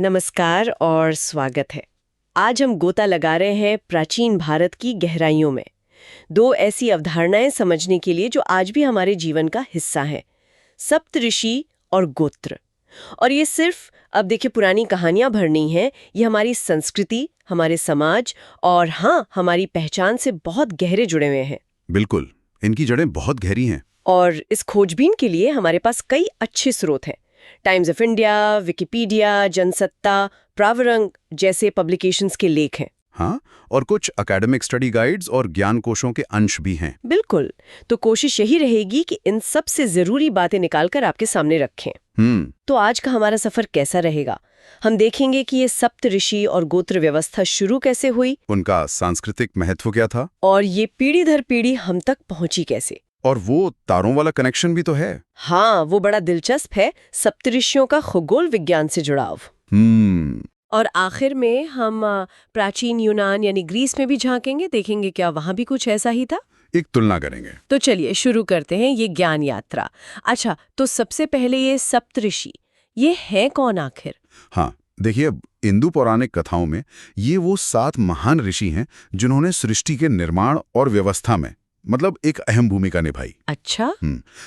नमस्कार और स्वागत है। आज हम गोता लगा रहे हैं प्राचीन भारत की गहराइयों में। दो ऐसी अवधारणाएं समझने के लिए जो आज भी हमारे जीवन का हिस्सा हैं, सप्तऋषि और गोत्र। और ये सिर्फ अब देखिए पुरानी कहानियां भर नहीं हैं, ये हमारी संस्कृति, हमारे समाज और हाँ, हमारी पहचान से बहुत गहरे जुड़े हुए हैं। बिल्कुल, इनकी जड़ें बहुत गहरी हैं। और इस खोजबीन के लिए हमारे पास कई अच्छे स्रोत हैं। Times of India, Wikipedia, Jansatta, प्रावरंग जैसे पब्लिकेशंस के लेख हैं। हाँ, और कुछ एकेडमिक स्टडी गाइड्स और ज्ञान कोशों के अंश भी हैं। बिल्कुल। तो कोशिश यही रहेगी कि इन सब से जरूरी बातें निकालकर आपके सामने रखें। तो आज का हमारा सफर कैसा रहेगा? हम देखेंगे कि ये सप्तऋषि और गोत्र व्यवस्था शुरू कैसे हुई, उनका सांस्कृतिक महत्व क्या था, और ये पीढ़ी दर पीढ़ी हम तक पहुंची कैसे। और वो तारों वाला कनेक्शन भी तो है। हाँ, वो बड़ा दिलचस्प है, सप्तऋषियों का खगोल विज्ञान से जुड़ाव। और आखिर में हम प्राचीन यूनान यानी ग्रीस में भी झांकेंगे, देखेंगे क्या वहां भी कुछ ऐसा ही था। एक तुलना करेंगे। तो चलिए शुरू करते हैं ये ज्ञान यात्रा। अच्छा, तो सबसे पहले ये सप्तऋषि, ये है कौन आखिर? हाँ, देखिए, हिंदू पौराणिक कथाओं में ये वो 7 महान ऋषि हैं जिन्होंने सृष्टि के निर्माण और व्यवस्था में मतलब एक अहम भूमिका निभाई। अच्छा।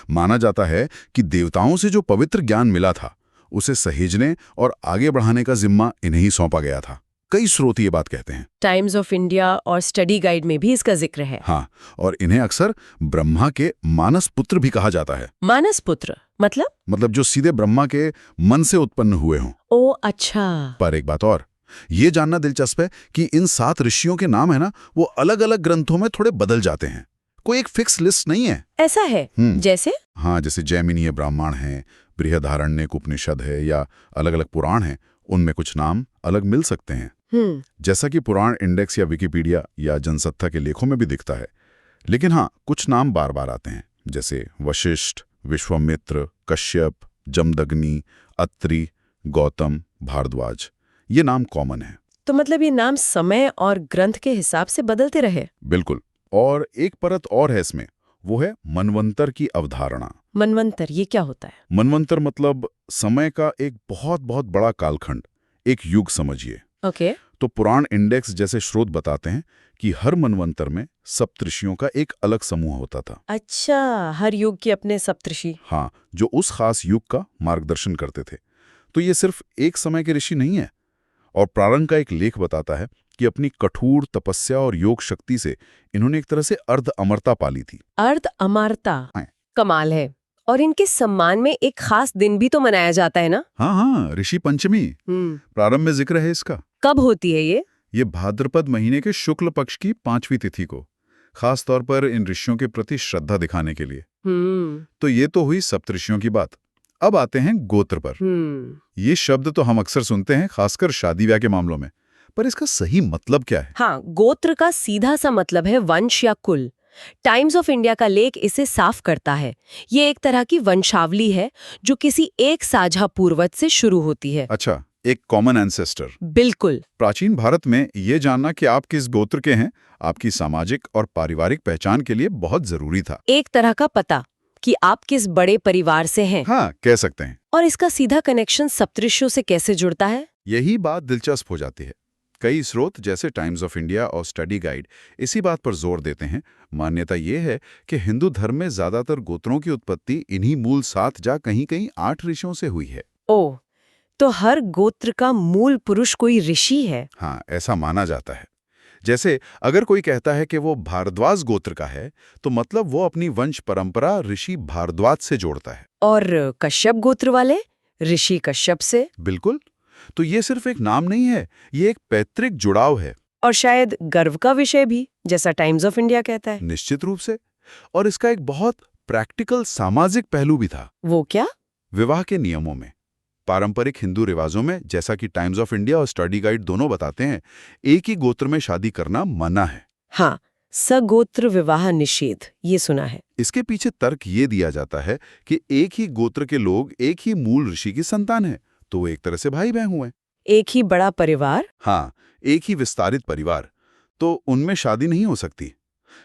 माना जाता है कि देवताओं से जो पवित्र ज्ञान मिला था उसे सहेजने और आगे बढ़ाने का जिम्मा इन्हें ही सौंपा गया था। कई स्रोत ये बात कहते हैं। टाइम्स ऑफ इंडिया और स्टडी गाइड में भी इसका जिक्र है। हाँ, और इन्हें अक्सर ब्रह्मा के मानस पुत्र भी कहा जाता है। मानस पुत्र मतलब जो सीधे ब्रह्मा के मन से उत्पन्न हुए हों। ओ अच्छा। पर एक बात और, ये जानना दिलचस्प है कि इन 7 ऋषियों के नाम है ना, वो अलग अलग ग्रंथों में थोड़े बदल जाते हैं। कोई एक फिक्स लिस्ट नहीं है। ऐसा है? जैसे? हाँ, जैसे जैमिनीय ब्राह्मण है, बृहदारण्यक उपनिषद है, या अलग अलग पुराण हैं, उनमें कुछ नाम अलग मिल सकते हैं। जैसा कि पुराण इंडेक्स या विकिपीडिया या जनसत्ता के लेखों में भी दिखता है। लेकिन हाँ, कुछ नाम बार बार आते हैं, जैसे वशिष्ठ, विश्वामित्र, कश्यप, जमदग्नि, अत्रि, गौतम, भारद्वाज। ये नाम कॉमन है। तो मतलब ये नाम समय और ग्रंथ के हिसाब से बदलते रहे। बिल्कुल। और एक परत और है इसमें, वो है मनवंतर की अवधारणा। मनवंतर, ये क्या होता है? मनवंतर मतलब समय का एक बहुत बहुत बड़ा कालखंड, एक युग समझिए। ओके। तो पुराण इंडेक्स जैसे स्रोत बताते हैं कि हर मनवंतर में सप्तऋषियों का एक अलग समूह होता था। अच्छा, हर युग के अपने सप्तऋषि। हाँ, जो उस खास युग का मार्गदर्शन करते थे। तो ये सिर्फ एक समय के ऋषि नहीं है। और प्रारंभ का एक लेख बताता है कि अपनी कठोर तपस्या और योग शक्ति से इन्होंने एक तरह से अर्ध अमरता पाली थी। अर्ध अमरता, कमाल है। और इनके सम्मान में एक खास दिन भी तो मनाया जाता है ना? हाँ, ऋषि पंचमी प्रारंभ में जिक्र है इसका। कब होती है ये? ये भाद्रपद महीने के शुक्ल पक्ष की 5वीं तिथि को, खास तौर पर इन ऋषियों के प्रति श्रद्धा दिखाने के लिए। तो ये तो हुई सप्तऋषियों की बात। अब आते हैं गोत्र पर। ये शब्द तो हम अक्सर सुनते हैं, खासकर शादी ब्याह के मामलों में, पर इसका सही मतलब क्या है? हाँ, गोत्र का सीधा सा मतलब है वंश या कुल। टाइम्स ऑफ इंडिया का लेख इसे साफ करता है। ये एक तरह की वंशावली है जो किसी एक साझा पूर्वज से शुरू होती है। अच्छा, एक कॉमन एंसेस्टर। बिल्कुल। प्राचीन भारत में ये जानना कि आप किस गोत्र के हैं आपकी सामाजिक और पारिवारिक पहचान के लिए बहुत जरूरी था। एक तरह का पता कि आप किस बड़े परिवार से हैं। हाँ, कह सकते हैं। और इसका सीधा कनेक्शन सप्तऋषियों से कैसे जुड़ता है? यही बात दिलचस्प हो जाती है। कई स्रोत जैसे टाइम्स ऑफ इंडिया और स्टडी गाइड इसी बात पर जोर देते हैं। मान्यता ये है कि हिंदू धर्म में ज्यादातर गोत्रों की उत्पत्ति इन्हीं मूल 7 या कहीं-कहीं 8 ऋषियों से हुई है। ओह, तो हर गोत्र का मूल पुरुष कोई ऋषि है? हाँ, ऐसा माना जाता है। जैसे अगर कोई कहता है कि वो भारद्वाज गोत्र का है, तो मतलब वो अपनी वंश परंपरा ऋषि भारद्वाज से जोड़ता है। और कश्यप गोत्र वाले ऋषि कश्यप से? बिल्कुल। तो ये सिर्फ एक नाम नहीं है, ये एक पैतृक जुड़ाव है। और शायद गर्व का विषय भी, जैसा टाइम्स ऑफ इंडिया कहता है। निश्चित रूप से। और इसका एक बहुत प्रैक्टिकल सामाजिक पहलू भी था। वो क्या? विवाह के नियमों में। पारंपरिक हिंदू रिवाजों में, जैसा कि टाइम्स ऑफ इंडिया और स्टडी गाइड दोनों बताते हैं, एक ही गोत्र में शादी करना मना है। हाँ, सगोत्र विवाह निषेध, ये सुना है। इसके पीछे तर्क ये दिया जाता है कि एक ही गोत्र के लोग एक ही मूल ऋषि की संतान है, तो वो एक तरह से भाई बहन हुए। एक ही बड़ा परिवार? हाँ, एक ही विस्तारित परिवार, तो उनमें शादी नहीं हो सकती।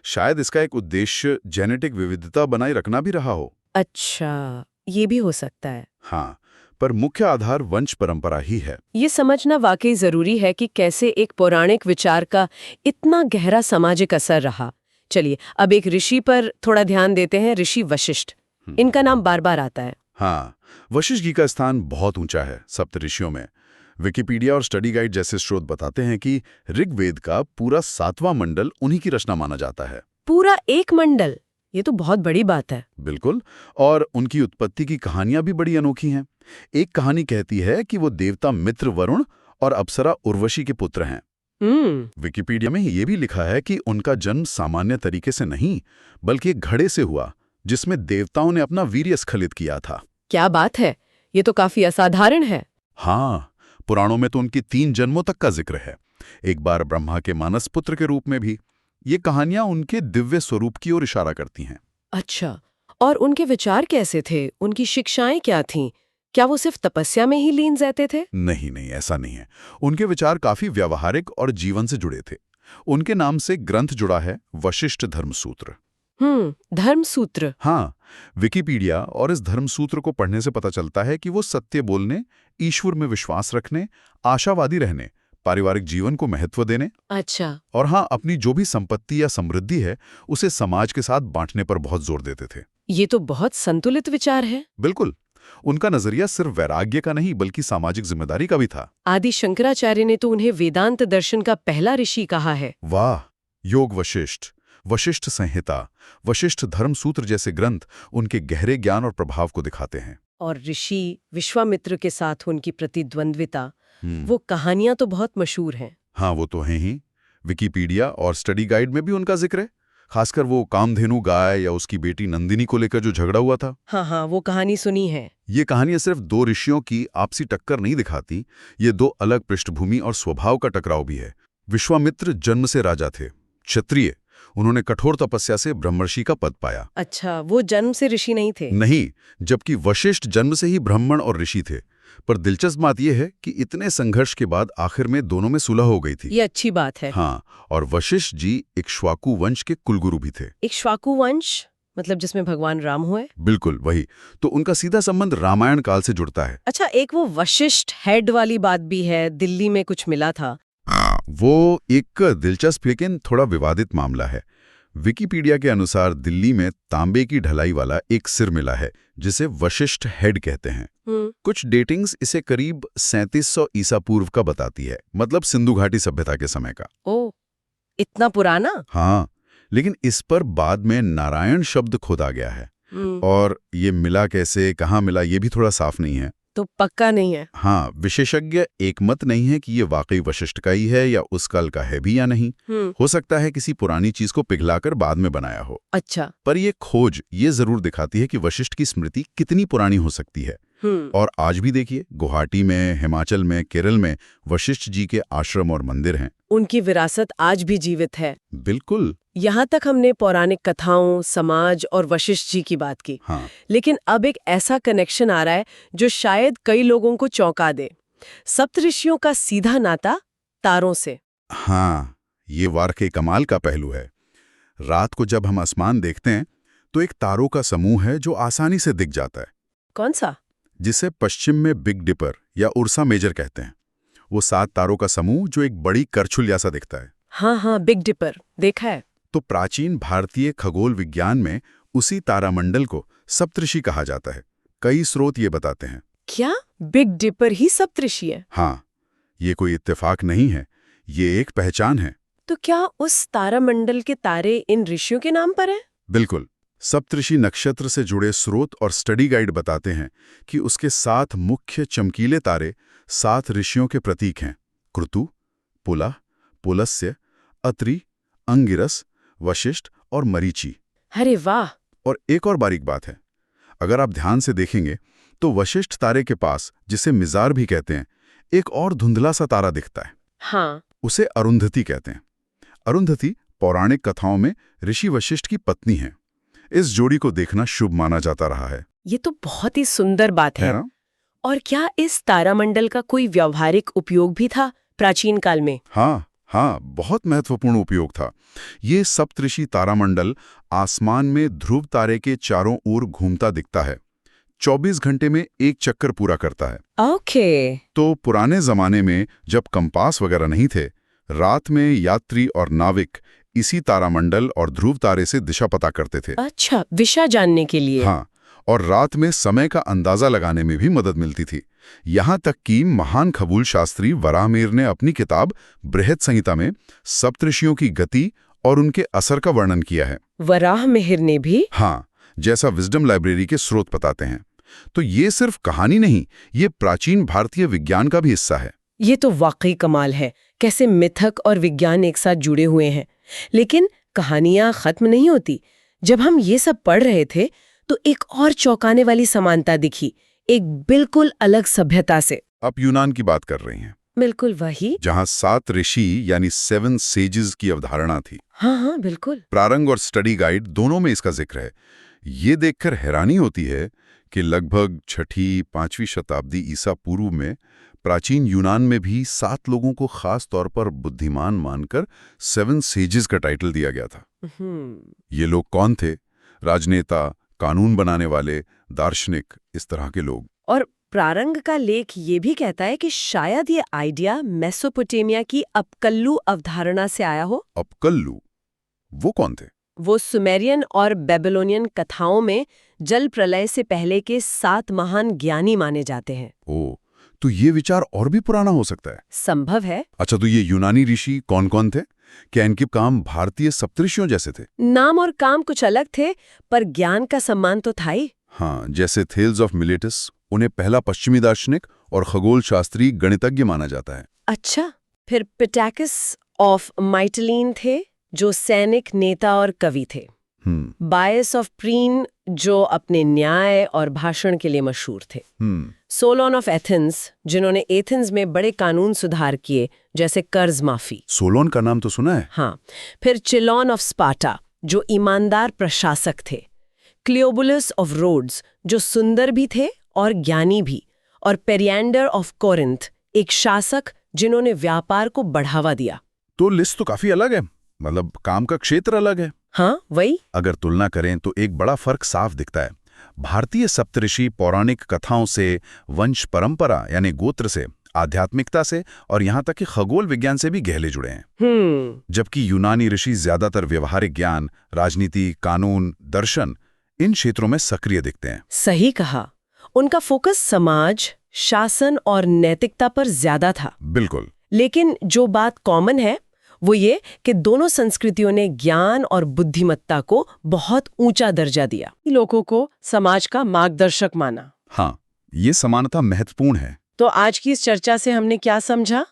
शायद इसका एक उद्देश्य जेनेटिक विविधता बनाए रखना भी रहा हो। अच्छा, ये भी हो सकता है। हाँ, पर मुख्य आधार वंश परंपरा ही है। ये समझना वाकई जरूरी है कि कैसे एक पौराणिक विचार का इतना गहरा सामाजिक असर रहा। चलिए अब एक ऋषि पर थोड़ा ध्यान देते हैं, ऋषि वशिष्ठ। इनका नाम बार बार आता है। हाँ, वशिष्ठ जी का स्थान बहुत ऊंचा है सप्त ऋषियों में। विकिपीडिया और स्टडी गाइड जैसे स्रोत बताते हैं कि ऋग्वेद का पूरा 7वां मंडल उन्हीं की रचना माना जाता है। पूरा एक मंडल, ये तो बहुत बड़ी बात है। बिल्कुल, और उनकी उत्पत्ति की कहानियां भी बड़ी अनोखी हैं। एक कहानी कहती है कि वो देवता मित्र वरुण और अप्सरा उर्वशी के पुत्र हैं। विकिपीडिया में ये भी लिखा है कि उनका जन्म सामान्य तरीके से नहीं, बल्कि एक घड़े से हुआ, जिसमें देवताओं ने अपना वीर्य स्खलित किया था। क्या बात है, ये तो काफी असाधारण है। हाँ, पुराणों में तो उनकी 3 जन्मों तक का जिक्र है, एक बार ब्रह्मा के मानस पुत्र के रूप में भी। ये कहानियां उनके दिव्य स्वरूप की ओर इशारा करती हैं। अच्छा, और उनके विचार कैसे थे? उनकी शिक्षाएं क्या थीं? क्या वो सिर्फ तपस्या में ही लीन रहते थे? नहीं नहीं, ऐसा नहीं है। उनके विचार काफी व्यावहारिक और जीवन से जुड़े थे। उनके नाम से ग्रंथ जुड़ा है, वशिष्ठ धर्मसूत्र। धर्मसूत्र। हाँ, विकिपीडिया और इस धर्मसूत्र को पढ़ने से पता चलता है कि वो सत्य बोलने, ईश्वर में विश्वास रखने, आशावादी रहने, पारिवारिक जीवन को महत्व देने, अच्छा, और हाँ, अपनी जो भी संपत्ति या समृद्धि है उसे समाज के साथ बांटने पर बहुत जोर देते थे। ये तो बहुत संतुलित विचार है। बिल्कुल, उनका नजरिया सिर्फ वैराग्य का नहीं बल्कि सामाजिक जिम्मेदारी का भी था। आदि शंकराचार्य ने तो उन्हें वेदांत दर्शन का पहला ऋषि कहा है। वाह, योग वशिष्ठ, वशिष्ठ संहिता, वशिष्ठ धर्मसूत्र जैसे ग्रंथ उनके गहरे ज्ञान और प्रभाव को दिखाते हैं। और ऋषि विश्वामित्र के साथ उनकी प्रतिद्वंद्विता, वो कहानियां तो बहुत मशहूर हैं। हाँ, वो तो हैं ही। विकिपीडिया और स्टडी गाइड में भी उनका जिक्र है, खासकर वो कामधेनु गाय या उसकी बेटी नंदिनी को लेकर जो झगड़ा हुआ था। हाँ, वो कहानी सुनी है। ये कहानियां सिर्फ 2 ऋषियों की आपसी टक्कर नहीं दिखाती, ये 2 अलग पृष्ठभूमि और स्वभाव का टकराव भी है। विश्वामित्र जन्म से राजा थे, क्षत्रिय। उन्होंने कठोर तपस्या से ब्रह्मर्षि का पद पाया। अच्छा, वो जन्म से ऋषि नहीं थे? नहीं, जबकि वशिष्ठ जन्म से ही ब्राह्मण और ऋषि थे। पर दिलचस्प बात यह है कि इतने संघर्ष के बाद आखिर में दोनों में सुलह हो गई थी। ये अच्छी बात है। हाँ, और वशिष्ठ जी इक्ष्वाकु वंश के कुलगुरु भी थे। इक्ष्वाकु वंश मतलब जिसमें भगवान राम हुए? बिल्कुल वही। तो उनका सीधा संबंध रामायण काल से जुड़ता है। अच्छा, एक वो वशिष्ठ हेड वाली बात भी है, दिल्ली में कुछ मिला था। वो एक दिलचस्प लेकिन थोड़ा विवादित मामला है। विकिपीडिया के अनुसार दिल्ली में तांबे की ढलाई वाला एक सिर मिला है, जिसे वशिष्ठ हेड कहते हैं। कुछ डेटिंग्स इसे करीब 3700 ईसा पूर्व का बताती है, मतलब सिंधु घाटी सभ्यता के समय का। ओह, इतना पुराना? हाँ, लेकिन इस पर बाद में नारायण शब्द खोदा गया है, और ये मिला कैसे, कहाँ मिला, ये भी थोड़ा साफ नहीं है। तो पक्का नहीं है। हाँ, विशेषज्ञ एकमत नहीं है कि ये वाकई वशिष्ठ का ही है या उस काल का है भी या नहीं। हो सकता है किसी पुरानी चीज को पिघलाकर बाद में बनाया हो। अच्छा, पर ये खोज ये जरूर दिखाती है कि वशिष्ठ की स्मृति कितनी पुरानी हो सकती है। और आज भी देखिए, गुवाहाटी में, हिमाचल में, केरल में वशिष्ठ जी के आश्रम और मंदिर हैं। उनकी विरासत आज भी जीवित है। बिल्कुल। यहाँ तक हमने पौराणिक कथाओं, समाज और वशिष्ठ जी की बात की। हाँ। लेकिन अब एक ऐसा कनेक्शन आ रहा है जो शायद कई लोगों को चौंका दे। सप्तऋषियों का सीधा नाता तारों से। हाँ, ये वाकई कमाल का पहलू है। रात को जब हम आसमान देखते हैं तो एक तारों का समूह है जो आसानी से दिख जाता है। कौन सा? जिसे पश्चिम में बिग डिपर या उर्सा मेजर कहते हैं। वो 7 तारों का समूह जो एक बड़ी करछुल जैसा दिखता है। हाँ, बिग डिपर देखा है। तो प्राचीन भारतीय खगोल विज्ञान में उसी तारामंडल को सप्तऋषि कहा जाता है। कई स्रोत ये बताते हैं। क्या बिग डिपर ही सप्तऋषि है? हाँ, ये कोई इत्तेफाक नहीं है, ये एक पहचान है। तो क्या उस तारामंडल के तारे इन ऋषियों के नाम पर हैं? बिल्कुल। सप्तऋषि नक्षत्र से जुड़े स्रोत और स्टडी गाइड बताते हैं कि उसके 7 मुख्य चमकीले तारे 7 ऋषियों के प्रतीक हैं: क्रतु, पुला, पुलस्त्य, अत्रि, अंगिरस, वशिष्ठ और मरीचि। अरे वाह! और एक और बारीक बात है, अगर आप ध्यान से देखेंगे तो वशिष्ठ तारे के पास, जिसे मिजार भी कहते हैं, एक और धुंधला सा तारा दिखता है। हाँ। उसे अरुंधति कहते हैं। अरुंधति पौराणिक कथाओं में ऋषि वशिष्ठ की पत्नी है। इस जोड़ी को देखना शुभ माना जाता रहा है। ये तो बहुत ही सुंदर बात है। और क्या इस तारामंडल का कोई व्यावहारिक उपयोग भी था प्राचीन काल में? हाँ, बहुत महत्वपूर्ण उपयोग था। ये सप्तऋषि तारामंडल आसमान में ध्रुव तारे के चारों ओर घूमता दिखता है। 24 घंटे में एक चक्कर पूरा करता है। ओके। तो पुराने जमाने में जब कंपास वगैरह नहीं थे, रात में यात्री और नाविक इसी तारामंडल और ध्रुव तारे से दिशा पता करते थे। अच्छा, दिशा जानने के लिए। हाँ, और रात में समय का अंदाजा लगाने में भी मदद मिलती थी। यहाँ तक कि महान खगोल शास्त्री वराहमिहिर ने अपनी किताब बृहद संहिता में सप्तऋषियों की गति और उनके असर का वर्णन किया है। वराहमिहिर ने भी? हाँ, जैसा विजडम लाइब्रेरी के स्रोत बताते हैं। तो ये सिर्फ कहानी नहीं, ये प्राचीन भारतीय विज्ञान का भी हिस्सा है। ये तो वाकई कमाल है, कैसे मिथक और विज्ञान एक साथ जुड़े हुए हैं। लेकिन कहानियां खत्म नहीं होती। जब हम ये सब पढ़ रहे थे तो एक और चौंकाने वाली समानता दिखी, एक बिल्कुल अलग सभ्यता से। आप यूनान की बात कर रही हैं? बिल्कुल वही, जहां 7 ऋषि यानी 7 सेजेस की अवधारणा थी। हाँ, बिल्कुल। प्रारंभ और स्टडी गाइड दोनों में इसका जिक्र है। ये देखकर हैरानी होती है कि लगभग 6वीं-5वीं शताब्दी ईसा पूर्व में प्राचीन यूनान में भी 7 लोगों को खास तौर पर बुद्धिमान मानकर 7 सेजेस का टाइटल दिया गया था। ये लोग कौन थे? राजनेता, कानून बनाने वाले, दार्शनिक, इस तरह के लोग। और प्रारंभ का लेख ये भी कहता है कि शायद ये आइडिया मेसोपोटामिया की अपकल्लू अवधारणा से आया हो। अपकल्लू? वो कौन थे? वो सुमेरियन और बेबीलोनियन कथाओं में जल प्रलय से पहले के 7 महान ज्ञानी माने जाते हैं। ओह, तो ये विचार और भी पुराना हो सकता है। संभव है। अच्छा, तो ये यूनानी ऋषि कौन-कौन थे? क्या इनके काम भारतीय सप्तऋषियों जैसे थे? नाम और काम कुछ अलग थे, पर ज्ञान का सम्मान तो था ही। हाँ, जैसे थेल्स ऑफ मिलेटस, उन्हें पहला पश्चिमी दार्शनिक और खगोल शास्त्री गणितज्ञ माना जाता है। अच्छा, फिर पिटैकस ऑफ माइटलीन थे, जो सैनिक, नेता और कवि थे। बायस ऑफ प्रीन, जो अपने न्याय और भाषण के लिए मशहूर थे। सोलोन ऑफ एथेंस, जिन्होंने एथेंस में बड़े कानून सुधार किए, जैसे कर्ज माफी। सोलोन का नाम तो सुना है। हाँ, फिर चिलोन ऑफ स्पार्टा, जो ईमानदार प्रशासक थे। क्लियोबुलस ऑफ रोड्स, जो सुंदर भी थे और ज्ञानी भी। और पेरिएंडर ऑफ कोरिंथ, एक शासक जिन्होंने व्यापार को बढ़ावा दिया। तो लिस्ट तो काफी अलग है, मतलब काम का क्षेत्र अलग है। हाँ, वही। अगर तुलना करें तो एक बड़ा फर्क साफ दिखता है। भारतीय सप्तऋषि पौराणिक कथाओं से, वंश परंपरा यानी गोत्र से, आध्यात्मिकता से और यहाँ तक कि खगोल विज्ञान से भी गहरे जुड़े हैं। जबकि यूनानी ऋषि ज्यादातर व्यवहारिक ज्ञान, राजनीति, कानून, दर्शन, इन क्षेत्रों में सक्रिय दिखते हैं। सही कहा। उनका फोकस समाज, शासन और नैतिकता पर ज्यादा था। बिल्कुल। लेकिन जो बात कॉमन है वो ये कि दोनों संस्कृतियों ने ज्ञान और बुद्धिमत्ता को बहुत ऊंचा दर्जा दिया, लोगों को समाज का मार्गदर्शक माना। हाँ, ये समानता महत्वपूर्ण है। तो आज की इस चर्चा से हमने क्या समझा?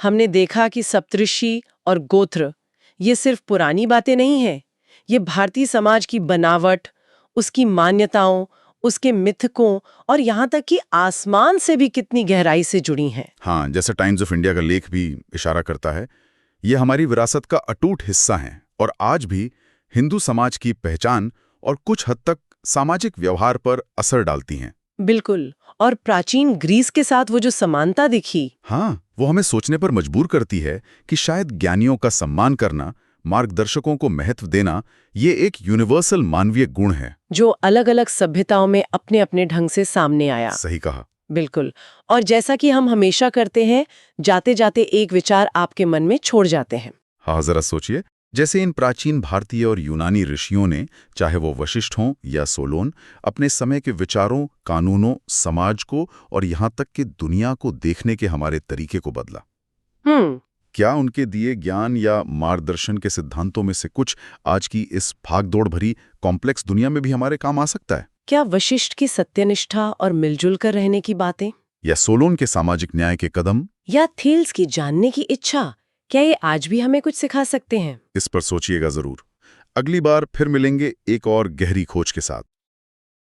हमने देखा कि सप्तऋषि और गोत्र ये सिर्फ पुरानी बातें नहीं हैं, ये भारतीय समाज की बनावट, उसकी मान्यताओं, उसके मिथकों और यहाँ तक कि आसमान से भी कितनी गहराई से जुड़ी हैं। हाँ, जैसे टाइम्स ऑफ इंडिया का लेख भी इशारा करता है, ये हमारी विरासत का अटूट हिस्सा हैं और आज भी हिंदू समाज की पहचान और कुछ हद तक सामाजिक व्यवहार पर असर डालती हैं। बिल्कुल। और प्राचीन ग्रीस के साथ वो जो समानता दिखी, हाँ, वो हमें सोचने पर मजबूर करती है कि शायद ज्ञानियों का सम्मान करना, मार्गदर्शकों को महत्व देना, ये एक यूनिवर्सल मानवीय गुण है जो अलग-अलग सभ्यताओं में अपने अपने ढंग से सामने आया। सही कहा। बिल्कुल। और जैसा कि हम हमेशा करते हैं, जाते जाते एक विचार आपके मन में छोड़ जाते हैं। हाँ, जरा सोचिए, जैसे इन प्राचीन भारतीय और यूनानी ऋषियों ने, चाहे वो वशिष्ठ हों या सोलोन, अपने समय के विचारों, कानूनों, समाज को और यहाँ तक कि दुनिया को देखने के हमारे तरीके को बदला। क्या उनके दिए ज्ञान या मार्गदर्शन के सिद्धांतों में से कुछ आज की इस भागदौड़ भरी कॉम्प्लेक्स दुनिया में भी हमारे काम आ सकता है? क्या वशिष्ठ की सत्यनिष्ठा और मिलजुल कर रहने की बातें, या सोलोन के सामाजिक न्याय के कदम, या थेल्स की जानने की इच्छा, क्या ये आज भी हमें कुछ सिखा सकते हैं? इस पर सोचिएगा जरूर। अगली बार फिर मिलेंगे एक और गहरी खोज के साथ।